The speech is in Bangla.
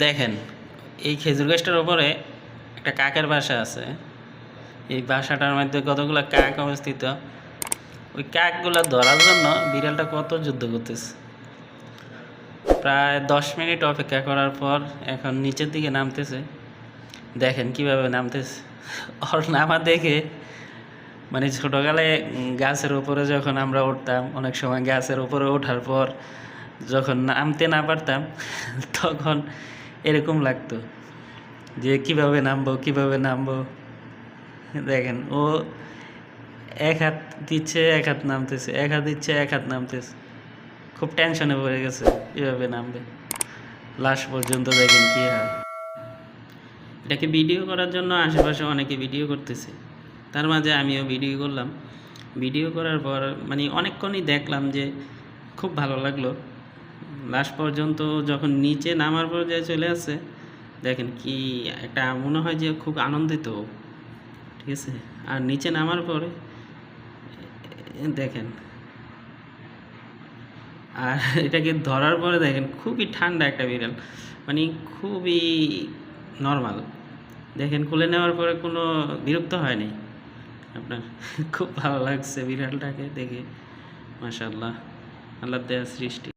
দেখেন, এই খেজুর গাছটার উপরে একটা কাকের বাসা আছে। এই বাসাটার মধ্যে কতগুলো কাক অবস্থিত। ওই কাকগুলো ধরার জন্য বিড়ালটা কত যুদ্ধ করতেছে। প্রায় 10 মিনিট অপেক্ষা করার পর এখন নিচের দিকে নামতেছে। দেখেন কিভাবে নামতেছে। ওর নামা দেখে মানে ছোটোকালে গাছের উপরে যখন আমরা উঠতাম, অনেক সময় গাছের উপরে ওঠার পর যখন নামতে না পারতাম তখন এরকম লাগতো যে কিভাবে নামবো কিভাবে নামবো। দেখেন, ও এক হাত দিচ্ছে এক হাত নামতেছে, এক হাত দিচ্ছে এক হাত নামতেছে। খুব টেনশনে পড়ে গেছে কীভাবে নামবে। লাস্ট পর্যন্ত দেখেন কী হয়। এটাকে ভিডিও করার জন্য আশেপাশে অনেকে ভিডিও করতেছে, তার মাঝে আমিও ভিডিও করলাম। ভিডিও করার পর মানে অনেকক্ষণই দেখলাম যে খুব ভালো লাগলো। লাস্ট পর্যন্ত যখন নিচে নামার পর্যায়ে চলে আসছে, দেখেন কি একটা মনে হয় যে খুব আনন্দিত, ঠিক আছে। আর নিচে নামার পরে দেখেন, আর এটাকে ধরার পরে দেখেন খুবই ঠান্ডা একটা বিড়াল, মানে খুবই নর্মাল। দেখেন খুলে নেওয়ার পরে কোনো বিরক্ত হয়নি আপনার। খুব ভালো লাগছে বিড়ালটাকে দেখে, মাশাআল্লাহ, আল্লাহর দেয়া সৃষ্টি।